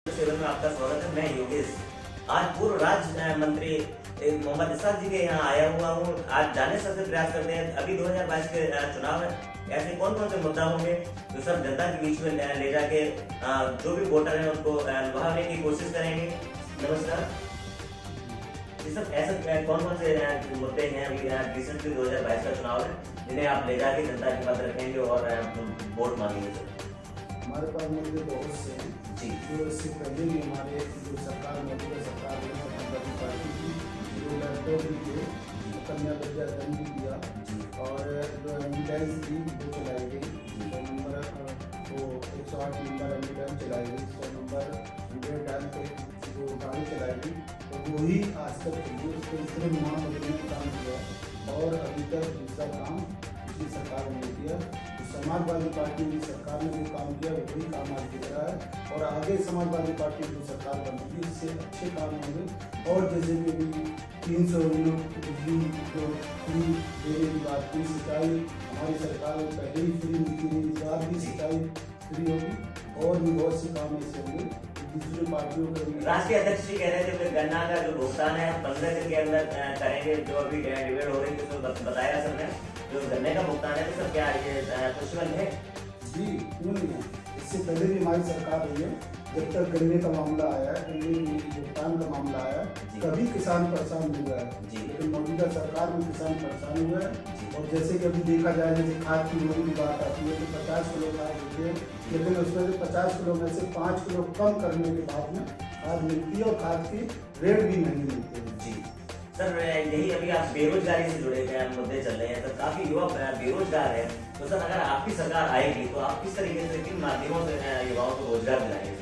Seven में आपका स्वागत है। मैं योगेश आज पूर्व राज्य मंत्री मोहम्मद इसाक जी के यहाँ आया हुआ हूँ। आज जाने सबसे प्रयास करते हैं, अभी 2022 के चुनाव है, ऐसे कौन कौन से मुद्दा होंगे जो सब जनता के बीच में ले जाके जो भी वोटर हैं उनको लुभाने की कोशिश करेंगे। नमस्कार। ये सब ऐसे कौन कौन से मुद्दे हैं अभी रिसेंटली 2022 का चुनाव है जिन्हें आप ले जाके जनता के पास रखेंगे और वोट मांगेंगे? हमारे पास मुद्दे बहुत से हैं जी, जो इससे पहले भी हमारे जो सरकार मौजूदा सरकार है समाजवादी पार्टी की जो लैपटॉप भी थे, कन्या विद्याधन भी दिया और जो एम्बुलेंस थी वो चलाई गई। 100 नंबर वो 108 नंबर एम्बुलेंस चलाई गई, 100 नंबर डाल के जो गाड़ी चलाई गई, तो वही आज तक चली। उसको सिर्फ माँ बदलने का काम किया और अभी तक दूसरा काम पिछली सरकार ने किया। समाजवादी पार्टी की सरकार ने जो काम किया वही काम आज दिख रहा है और आगे समाजवादी पार्टी की सरकार बनेगी, इससे अच्छे काम होंगे। और जैसे कि अभी 300 यूनिट बिजली को फ्री देने की बात की, सिंचाई हमारी सरकार में पहले ही फ्री मिलती है, इस बार भी सिंचाई फ्री होगी और भी बहुत से काम ऐसे होंगे दूसरी पार्टियों के। राष्ट्रीय अध्यक्ष जी कह रहे थे कि गन्ना का जो भुगतान है 15 दिन के अंदर करेंगे, जो अभी डिबेट हो रही थी तो बताया सबने जो गन्ने का भुगतान है तो सब क्या ये पॉसिबल है? जी क्यों नहीं है, इससे पहले भी हमारी सरकार रही है। जब तक गन्ने का मामला आया है, गन्ने भुगतान का मामला आया, कभी किसान परेशान हुआ है, लेकिन मौजूदा सरकार में किसान परेशान हुआ है। और जैसे कि अभी देखा जाए, जैसे खाद की बोरी की बात आती है तो 50 किलो खाद देते हैं, लेकिन उसमें से 50 किलो में से 5 किलो कम करने के बाद में खाद मिलती है और खाद की रेट भी महंगी मिलती है। जी सर, यही अभी आप बेरोजगारी से जुड़े मुद्दे चल रहे हैं, तो काफी युवा बेरोजगार है, तो सर अगर आपकी सरकार आएगी तो आप किस तरीके से किन माध्यमों से युवाओं को रोजगार दिलाएंगे?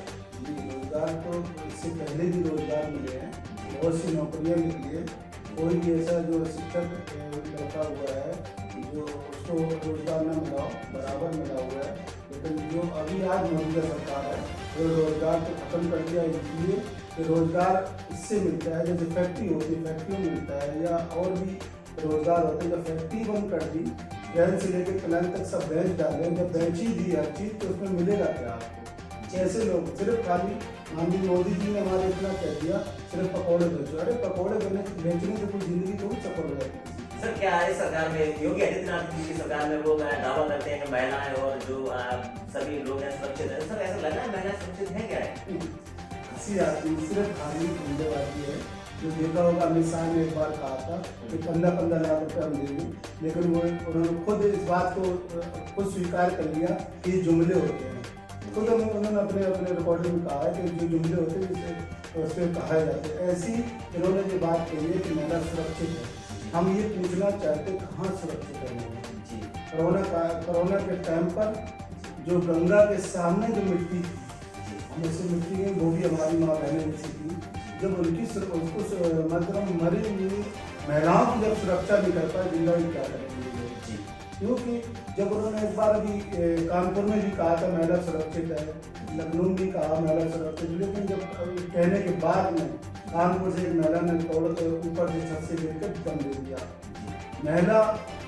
रोजगार तो इससे पहले भी रोजगार मिले हैं, बहुत सी नौकरियां निकली है। कोई भी ऐसा जो शिक्षक लड़का हुआ है जो उसको रोजगार न मिला हो, बराबर मिला हुआ है। लेकिन जो अभी आज मौजूदा सरकार है वो रोजगार को खत्म कर दिया, इसलिए कि रोजगार इससे मिलता है, जैसे फैक्ट्री होती है फैक्ट्रियों में मिलता है, या और भी रोजगार होते हैं। जब फैक्ट्री बंद कर दी, ट्रेन से लेकर प्लान तक सब बेंच डाले, जब बेंच ही दी हर चीज़ तो उसमें मिलेगा क्या आपको? जैसे लोग सिर्फ खाली माननीय मोदी जी ने हमारे इतना कह दिया सिर्फ पकौड़े बेचो, अरे पकौड़े बेचने से कोई जिंदगी थोड़ी सफल हो जाती है। सर क्या है सरकार में योगी आदित्यनाथ जी की सरकार में वो दावा करते हैं कि महिलाएं और जो सभी लोग हैं सुरक्षित है, सर ऐसा लग रहा है महिलाएं सुरक्षित है क्या है? हंसी आती सिर्फ खाली गुंडेबाजी है। जो देखा होगा अमित शाह ने एक बार कहा था कि 15-15 लाख रुपए हम देंगे, लेकिन वो उन्होंने खुद इस बात को खुद स्वीकार कर लिया कि जुमले होते हैं। खुद उन्होंने अपने रिकॉर्डिंग में कहा है कि जो जुमले होते हैं जिसे उस पर कहा जाता है। ऐसी इन्होंने जो बात कही है कि महिला सुरक्षित है, हम ये पूछना चाहते कहाँ सुरक्षित है? कोरोना के टाइम पर जो गंगा के सामने जो मिट्टी थी, हम उसे मिट्टी में वो भी हमारी माँ बहनें ने सीखी। जब उनकी उसको मतलब मरी हुई महिलाओं की जब सुरक्षा नहीं कर पाए, जिंदा क्या करेंगे? क्योंकि जब उन्होंने एक बार अभी कानपुर में भी कहा था महिला सुरक्षित है, लखनऊ में भी कहा महिला सुरक्षित, लेकिन जब कहने के बाद में कानपुर से एक महिला ने तोड़ के ऊपर से छत से गिर के दम दे दिया। महिला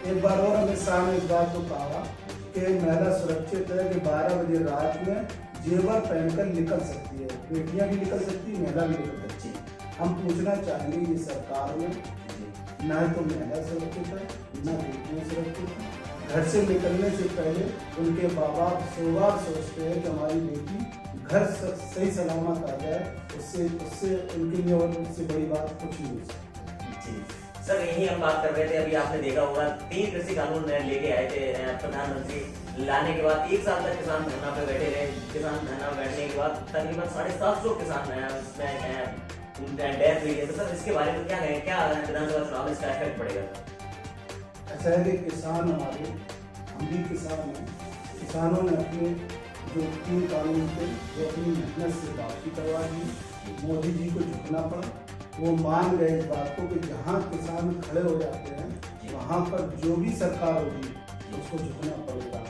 एक बार और अमित शाह ने इस बात को कहा कि महिला सुरक्षित है कि 12 बजे रात में जेवर पहनकर निकल सकती है, बेटियां भी निकल सकती है, महिला भी निकल सकती है। हम पूछना चाहेंगे ये सरकार में ना तो महिला सुरक्षित है ना बेटियां सुरक्षित है। घर से निकलने से पहले उनके माँ बाप 100 बार सोचते हैं कि हमारी बेटी घर सही सलामत आ जाए, उससे उनके लिए और उससे बड़ी बात कुछ नहीं हो सकती। जी सर, यही हम बात कर रहे थे। अभी आपने देखा होगा 3 कृषि कानून लेके आए थे प्रधानमंत्री, लाने के बाद 1 साल तक किसान धरना पे बैठे रहे। किसान धरना बैठने के बाद तकरीबन 750 किसान डेथ हुई है। तो सर इसके बारे में क्या कहें, क्या विधानसभा चुनाव में इसका इफेक्ट पड़ेगा? ऐसा है कि किसान हमारे, हम भी किसान हैं, किसानों ने अपने जो 3 कानून थे वो अपनी मेहनत से वापसी करवा दी। मोदी जी को झुकना पड़ा, वो मान गए इस बात को कि जहाँ किसान खड़े हो जाते हैं वहाँ पर जो भी सरकार होगी उसको झुकना पड़ेगा।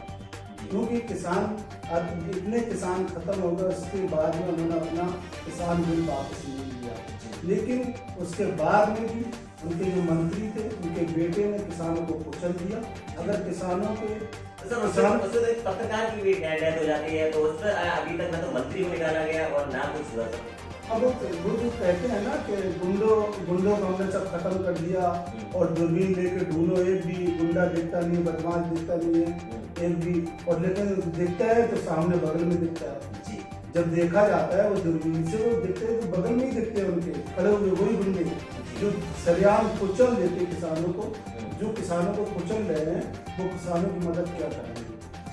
क्योंकि किसान अब इतने किसान खत्म हो गए, उसके बाद में उन्होंने अपना किसान बिल वापस नहीं लिया, लेकिन उसके बाद में भी उनके जो मंत्री थे उनके बेटे ने किसानों को कुचल दिया। अगर किसानों के तो सर उससे तो एक पत्रकार की भी डेथ हो जाती है, तो उस पर अभी तक ना तो मंत्री को निकाला गया और ना कुछ हुआ सर। अब वो जो कहते हैं ना कि गुंडों को हमने सब खत्म कर दिया और दूरबीन लेके ढूंढो, एक भी गुंडा दिखता नहीं, बदमाश दिखता नहीं है एक भी, और लेकिन दिखता है तो सामने बगल में दिखता है जी। जब देखा जाता है वो दूरबीन से वो दिखते हैं तो बगल में ही दिखते हैं उनके खड़े हुए वही गुंडे जो सरेआम कुचल देते किसानों को, जो किसानों को कुचल रहे हैं वो किसानों की मदद क्या करेंगे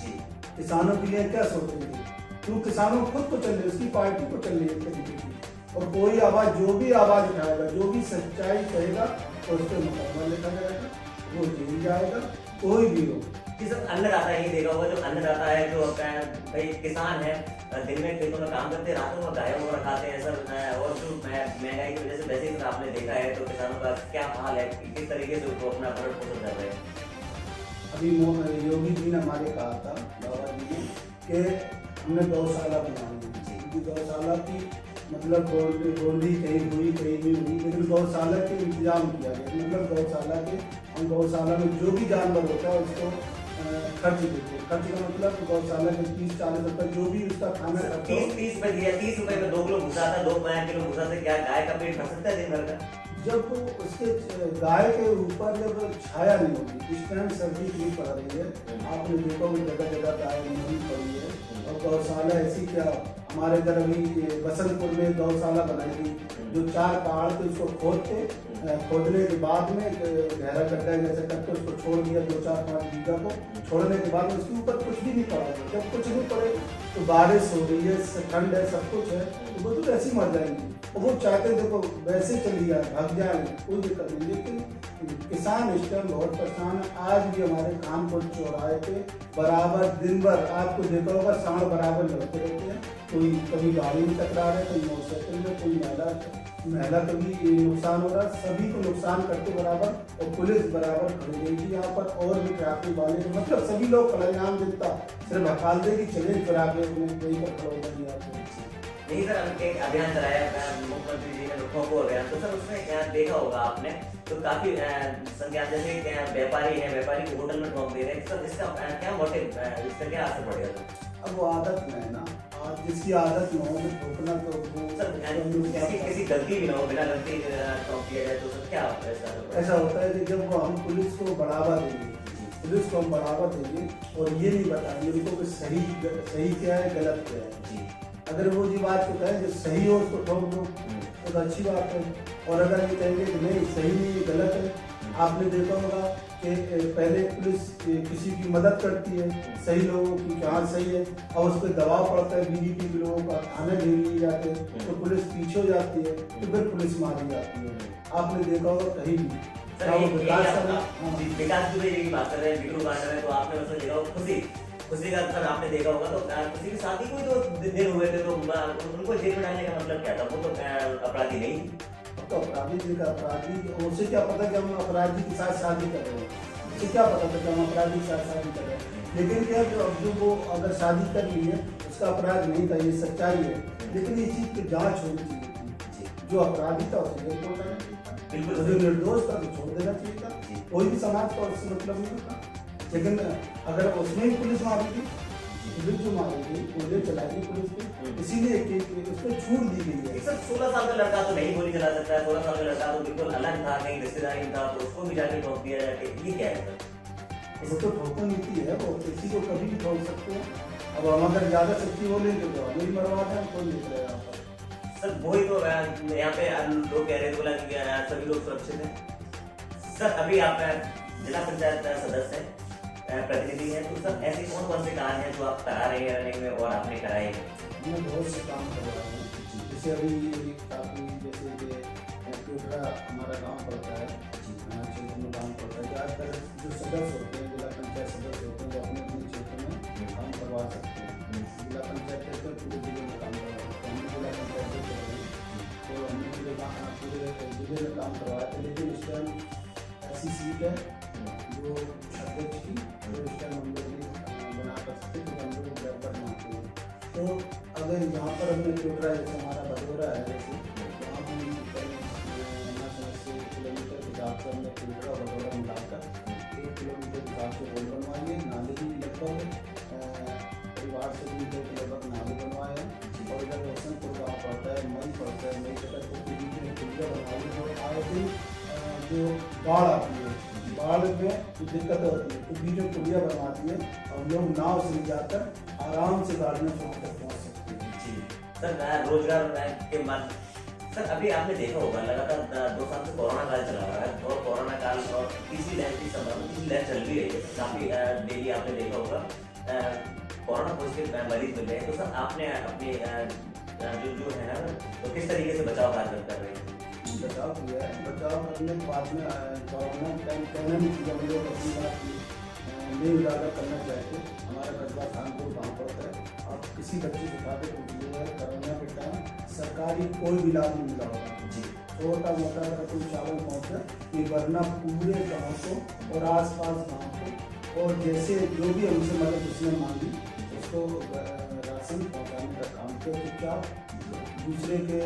जी। किसानों के लिए क्या सोचेंगे, तो किसानों को खुद को चल रही, उसकी पार्टी को चल रही है तरीके की, और कोई आवाज जो भी आवाज उठाएगा, जो भी सच्चाई कहेगा तो उस पर मुकदमा लिखा जाएगा, वो जेल जाएगा, कोई भी हो। जी सर, अन्नदाता ही देखा होगा, जो अन्नदाता है, जो भाई किसान है, दिन में खेतों में काम करते, रातों में गायों को रखाते हैं सर, और जो महंगाई की वजह से वैसे ही आपने देखा है तो किसानों का क्या हाल है, किस तरीके से उनको अपना भरण पोषण कर रहे हैं। अभी योगी जी ने हमारे कहा था, बाबा जी ने, कि हमने गौशाला बनाई है, गौशाला की मतलब बोली कहीं हुई कहीं नहीं हुई, लेकिन गौशाला के इंतजाम किया गया, मतलब गौशाला के हम गौशाला में जो भी जानवर होता है उसको खर्च देते हैं। खर्च का मतलब गौशाला के 30-40 रुपये जो भी उसका खाना खर्चा हो, 30 रुपए में 2 किलो भूसा था, 2 किलो भूसा से क्या गाय का पेट भर सकता है दिन भर का? जब उसके गाय के ऊपर जब छाया नहीं होगी, इस टाइम सर्दी नहीं पड़ रही है, आपने देखा वो जगह जगह गाय नहीं पड़ी है, और गौशाला ऐसी क्या, हमारे इधर अभी बसंतपुर में गौशाला बनाई थी, जो 4 पहाड़ थे उसको खोदने के बाद में गहरा गड्ढा जैसे करके उसको छोड़ दिया, 2-4-5 बीघा को छोड़ने के बाद उसके ऊपर कुछ भी नहीं पड़ा, जब कुछ नहीं पड़े तो बारिश हो रही है, ठंड है, सब कुछ है, तो वो तो ऐसे ही मर जाएंगे, और वो चाहते हैं देखो वैसे चली जाए, भाग जाएंगे, कोई दिक्कत नहीं। लेकिन किसान इस टाइम बहुत परेशान है। आज भी हमारे कानपुर चौराहे पे बराबर दिन भर आपको देखा होगा सांड बराबर लड़ते रहते हैं, कोई कभी गाड़ी में टकरा रहे, कोई मोटरसाइकिल में, कोई महिला कभी नुकसान हो रहा, सभी को नुकसान करते बराबर, और पुलिस बराबर खड़ी रहेगी यहाँ पर, और भी ट्रैफिक वाले मतलब सभी लोग खड़े, नाम देता सिर्फ हकाल देगी चले, फिर आगे उन्हें वही पर खड़ा होगा जी आपको। नहीं सर, हमने एक अभियान चलाया मुख्यमंत्री जी ने रुखों को अभियान, तो सर उसमें देखा होगा आपने तो काफी संज्ञान, जैसे व्यापारी है, व्यापारी को होटल में ठोक दे रहे हैं, सर इसका क्या मोटिव, इसका क्या असर पड़ेगा? अब वो आदत में है ना, आज जिसकी आदत न हो तो ठोकना, तो सर किसी गलती भी ना हो, बिना गलती ठोक दिया जाए तो सर क्या ऐसा होता है कि जब वो हम पुलिस को बढ़ावा देंगे, पुलिस को हम बढ़ावा देंगे और ये नहीं बताएंगे उनको कि सही क्या है, गलत क्या है जी, अगर वो जी बात को कहें जो सही हो उसको ठोक दो तो अच्छी बात है, और अगर ये कहेंगे कि नहीं सही नहीं गलत है, आपने देखा होगा कि पहले पुलिस किसी की मदद करती है सही लोगों की, हाँ सही है, और उस पर दबाव पड़ता है बीजेपी के लोगों का, थाने भेज लिए जाते हैं तो पुलिस पीछे हो जाती है, तो फिर पुलिस मारी जाती है, आपने देखा होगा कहीं भी। विकास दुबे की बात कर रहे हैं, बिक्रू बांट रहे हैं, तो आपने मतलब देखा होगा खुशी का सर आपने देखा होगा, तो खुशी की शादी को जो दिन हुए थे तो उनको जेल में डालने का मतलब क्या था? वो तो अपराधी नहीं, तो अपराधी देखा, अपराधी उसे क्या पता कि हम अपराधी के साथ शादी कर रहे हैं, उसे क्या पता था कि हम अपराधी के साथ शादी कर रहे हैं, लेकिन क्या जो वो अगर शादी कर ली है उसका अपराध नहीं था, ये सच्चाई है, लेकिन इस चीज की जांच होनी चाहिए थी, जो अपराधी था उसे जेल पहुंचाना चाहिए था, बिल्कुल जो निर्दोष था तो छोड़ देना चाहिए था, कोई भी समाज का उससे मतलब नहीं था, लेकिन अगर उसमें ही पुलिस मारी थी, पुलिस जो मारेगी गोली चलाएगी पुलिस पे, इसीलिए उस पर छूट दी गई है। सर 16 साल का लड़का तो नहीं गोली चला सकता है, 16 साल का लड़का तो बिल्कुल अलग था, कहीं रिश्तेदारी था, तो उसको भी जाके ठोक दिया जाके, ये क्या है सर? वो तो ठोकर नीति है, वो किसी को कभी भी ठोक सकते हैं, अब हम अगर ज्यादा सच्ची बोलेंगे तो हमें ही मरवा दें, कोई नहीं करेगा यहाँ पर। सर वही तो यहाँ पे लोग कह रहे थे, बोला कि सभी लोग सुरक्षित हैं। सर अभी आप जिला पंचायत सदस्य हैं, प्रतिनिधि है, तो सर ऐसे कौन से काम हैं जो आप करा रहे हैं रनिंग में और आपने कराए हैं? हमने बहुत से काम करवाए हैं, जैसे अभी काफ़ी जैसे कि टोटरा हमारा गांव पड़ता है, क्षेत्र में गांव पड़ता है, ज़्यादातर जो सदस्य होते हैं, जिला पंचायत सदस्य होते हैं, वो अपने अपने क्षेत्र में काम करवा सकते हैं, जिला पंचायत के पूरे जिले में काम करवा सकते हैं, हमने जिला पंचायत कर रहे हैं तो हमने पूरे जिले में काम करवाया था, लेकिन इस टाइम ऐसी सीट है जो अध्यक्ष की, तो इस टाइम हम लोग बना कर सकते तो हम लोग बराबर मानते हैं, तो अगर यहाँ पर हमने टोटरा जैसे हमारा भदौरा है, जैसे वहाँ भी 9 से किलोमीटर के हिसाब से हमने टोटरा भदौरा मिलाकर एक किलोमीटर के हिसाब से रोड बनवाई है। नाले भी लगभग परिवार से भी लगभग नाले बनवाए हैं। और इधर रोशनपुर गाँव पड़ता है, मई पड़ता है, मई तक के बीच में पुलिया बनवाई है। और आए दिन जो बाढ़ आती है, बाढ़ में जो दिक्कत होती है तो बीच में पुलिया बनवाती है और लोग नाव से ले जाकर आराम से गाड़ियों से वहाँ तक पहुँच सकते हैं। जी सर, रोजगार के मत सर अभी आपने देखा होगा लगातार 2 साल से कोरोना काल चला रहा है और कोरोना काल और तीसरी लहर की संभावना, तीसरी लहर चल भी रही है काफी डेली आपने देखा होगा कोरोना पॉजिटिव मरीज मिल रहे हैं। तो सर आपने अपने जो है ना तो किस तरीके से बचाव कार्य कर रहे हैं? बचाव किया है। बचाव करने के बाद में कोरोना टाइम कहना नहीं चाहिए, हम लोग अपनी बात नहीं उजागर करना चाहते। हमारा कस्बा कानपुर गाँव पड़ता है। आप किसी बच्चे को उठा के पूछिए कोरोना के टाइम सरकारी कोई भी इलाज नहीं मिला होगा जी। छोटा मोटा अगर कोई चावल पहुँचा ये वरना पूरे गाँव को और आसपास गाँव को और जैसे जो भी हमसे मदद उसने मांगी उसको राशन पहुँचाने का काम किया। चुपचाप दूसरे के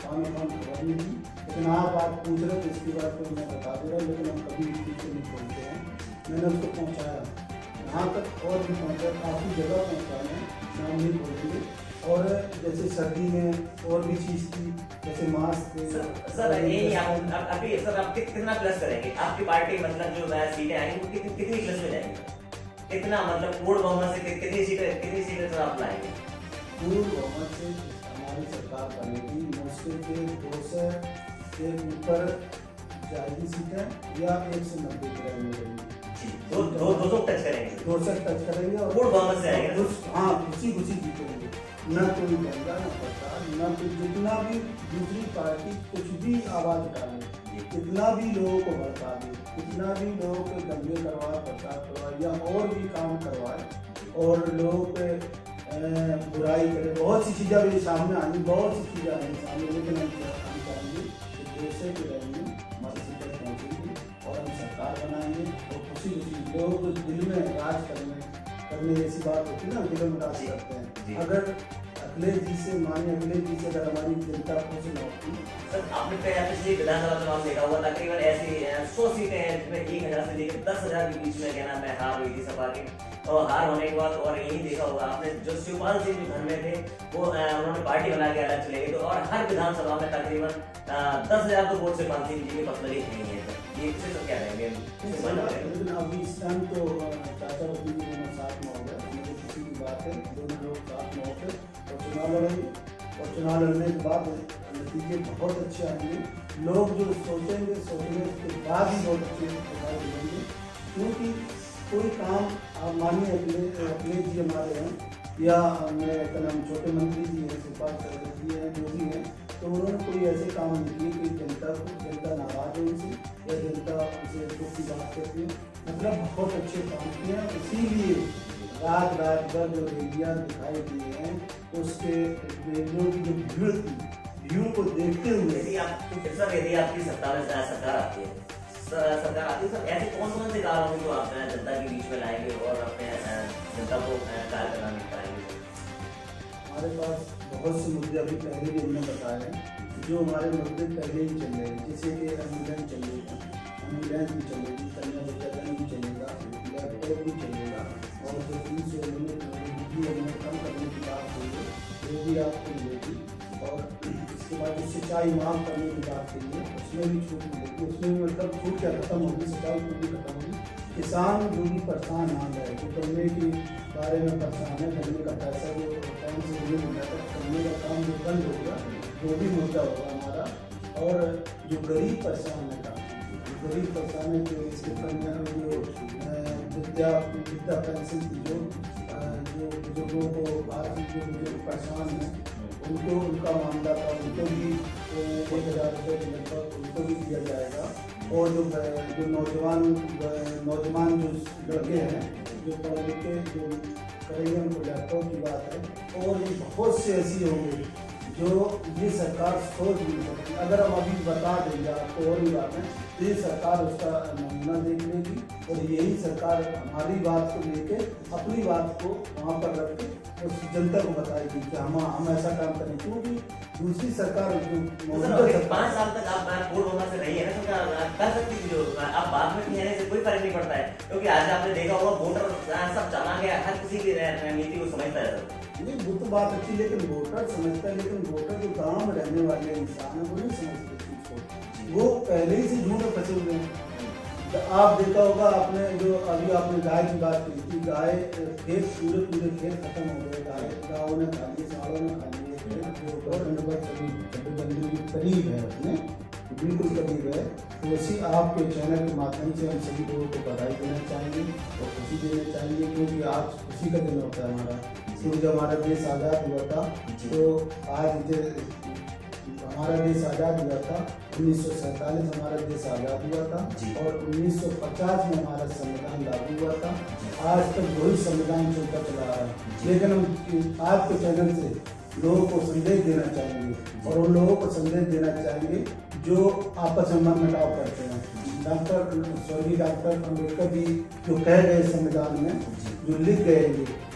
काम खबर नहीं दी, लेकिन आप पूछ रहे तो इसकी बात को मैं बता दे रहा हूँ। लेकिन हम कभी इस चीज़ को नहीं पहुँचते हैं। मैंने उसको पहुँचाया यहाँ तक और भी पहुँचा, काफ़ी जगह पहुँचाना है, नाम नहीं बोलेंगे। और जैसे सर्दी में और भी चीज़ थी जैसे मास्क सर यही आप अभी सर आप कितना प्लस करेंगे? आपकी पार्टी मतलब जो सीटें आएंगी वो कितनी प्लस में जाएंगी? कितना मतलब पूर्ण बहुमत से कितनी सीटें सर आप लाएंगे? पूर्ण बहुमत से हमारी सरकार बनेगी। मुश्किल से 200 के ऊपर जाएगी सीटें या 190 के रहेंगे। 200 टच करेंगे, 200 टच करेंगे और पूर्ण बहुमत से आएंगे। हाँ, खुशी जीतेंगे। न कोई दंगा न फसाद, न कोई जितना भी दूसरी पार्टी कुछ भी आवाज उठाए, कितना भी लोगों को भड़का दे, कितना भी लोगों के दंगे करवाए, फसाद करवाए या और भी काम करवाए और लोगों पे बुराई करे, बहुत सी चीज़ें भी सामने आएंगी, बहुत सी चीज़ें आएंगी सामने। लेकिन हम चाहेंगे कि जैसे भी रहेंगे हमारी सीटें पहुँचेंगी और हम सरकार बनाएंगे और खुशी लोग दिल में राज करने ऐसी बात होती है ना, दिल में राज करते हैं। अगर अखिलेश जी से अगर हमारी जनता खुश न होती। सर आपने पिछली विधानसभा चुनाव देखा होगा तकरीबन ऐसी 100 सीटें हैं जिसमें 1000 से लेकर 10,000 के बीच में कहना मैं हार हुई थी सपा की। और हार होने के बाद और यही देखा होगा आपने जो शिवपाल सिंह जो घर में थे वो उन्होंने पार्टी बना के अलग चले गए। तो और हर विधानसभा में तकरीबन 10,000 तो वोट शिवपाल सिंह जी की पर्सनली नहीं है। ये इससे तो क्या रहेंगे? लेकिन अभी इस टाइम तो चाचा जी दोनों साथ में हो गए, मुझे खुशी की बात है। दोनों लोग साथ में होकर और चुनाव लड़ेंगे और चुनाव लड़ने के बाद नतीजे बहुत अच्छे आएंगे। लोग जो सोचने के बाद ही बहुत अच्छे प्रभाव मिलेंगे। क्योंकि कोई काम आप मानिए अखिलेश जी हमारे हैं या मेरे नाम छोटे मंत्री जी हैं, शिवपाल जी हैं, जो भी हैं, तो उन्होंने कोई ऐसे काम नहीं किए कि जनता नाराज है उनसे या जनता उनसे दुख की बात करती है। मतलब बहुत अच्छे काम किए हैं। इसीलिए रात भर जो रैलियाँ दिखाई दी हैं उसके रैलियों की जो भीड़ थी, भीड़ को देखते हुए यदि आपकी सरकार आती है सर, ऐसे कौन से कार्य होंगे जो आप जनता के बीच में लाएंगे और अपने जनता को कार्य करना कराएंगे? हमारे पास बहुत से मुद्दे अभी पहले भी हमने बताए हैं जो हमारे मुद्दे पहले ही चल रहे हैं। जैसे कि एम्बुलेंस चलेगा, एम्बुलेंस भी चलेगी, कन्या विद्यालय भी चलेगा, लैपटॉप भी चलेगा और जो 300 यूनिट बिजली यूनिट कम करने की बात हुई है वो भी आपको मिलेगी। और इसके बाद जो सिंचाई माफ करने की बात हुई है उसमें भी छूट मिलेगी। उसमें भी मतलब छूट क्या खत्म होगी, सिंचाई छूट भी खत्म होगी। किसान जो भी परेशान ना रहे, जो गन्ने के बारे में परेशान है, गन्ने का पैसा जो टाइम से नहीं मिल जाता, गन्ने का काम जो बंद होगा वो भी मुद्दा होगा हमारा। और जो गरीब परेशान है, गरीब परेशान है जो इसके कन्या जो विद्या पेंशन की जो बुजुर्गों को आर्थिक जो बुजुर्ग परेशान हैं उनको उनका मामला था, उनको भी 1,000 रुपये लगभग उनको भी दिया जाएगा। और जो नौजवान जो लड़के हैं जो पढ़ लिख के जो करेंगे उनको लैपटॉप की बात है। और भी बहुत से ऐसी होंगे जो ये सरकार सोच नहीं सकती। अगर हम अभी बता देंगे आपको और भी बात है तो ये सरकार उसका नमूना देख लेगी और यही सरकार हमारी बात को लेके अपनी बात को वहाँ पर रख के उस जनता को बताएगी कि हम ऐसा काम करें। क्योंकि दूसरी सरकार जो तो मौजूदा सर, सरकार 5 साल तक आप पूर्ण बहुमत से रही है ना, तो क्या कर सकती थी? जो आप बाद में कहने से कोई फर्क नहीं पड़ता है, क्योंकि आज आपने देखा होगा वोटर सब चला गया, हर किसी की नीति को समझता है सर। नहीं, वो तो बात अच्छी, लेकिन वोटर समझता है, लेकिन वोटर जो गांव में रहने वाले इंसान है वो नहीं समझते चीज को, वो पहले ही से झूठ में फंसे हुए हैं। तो आप देखा होगा आपने, जो अभी आपने गाय की बात की थी, गाय खेत पूरे खेत खत्म हो गए, गाँवों ने खा लिए, सालों ने खा लिए, करीब है अपने, बिल्कुल करीब है। तो उसी आपके चैनल के माध्यम से हम सभी लोगों को बधाई देना चाहेंगे और खुशी देना चाहेंगे, क्योंकि आज खुशी का दिन होता है हमारा, क्योंकि जब हमारा देश आज़ाद हुआ था, तो आज हमारा देश आज़ाद हुआ था, 1947 हमारा देश आज़ाद हुआ था और 1950 में हमारा संविधान लागू हुआ था। आज तक वही संविधान चलता चला रहा है, लेकिन हम आपके चैनल से लोगों को संदेश देना चाहेंगे और उन लोगों को संदेश देना चाहेंगे जो आपस में मनमुटाव करते हैं। स्वर्गीय डॉक्टर अम्बेडकर जी जो कह गए संविधान में, जो लिख गए,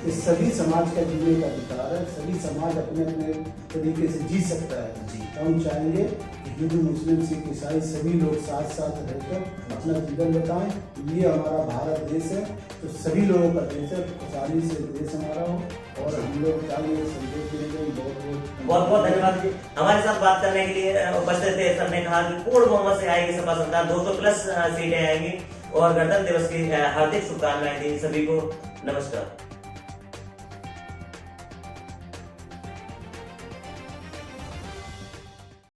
ये सभी समाज का जीने का अधिकार है, सभी समाज अपने अपने तरीके से जी सकता है। हम चाहेंगे कि हिंदू, मुस्लिम, सिख, ईसाई सभी लोग साथ साथ रहकर अपना जीवन बताएं। ये हमारा भारत देश है, तो सभी लोगों का देश है, खुशहाली से देश हमारा हो और हम लोग चाहिए संदेश देने में बहुत बहुत धन्यवाद जी। हमारे साथ बात करने के लिए उपस्थित थे। सबने कहा कि पूर्ण बहुमत से आएगी सपा सरकार, 200+ सीटें आएंगी और गणतंत्र दिवस की हार्दिक शुभकामनाएं दी सभी को। नमस्कार।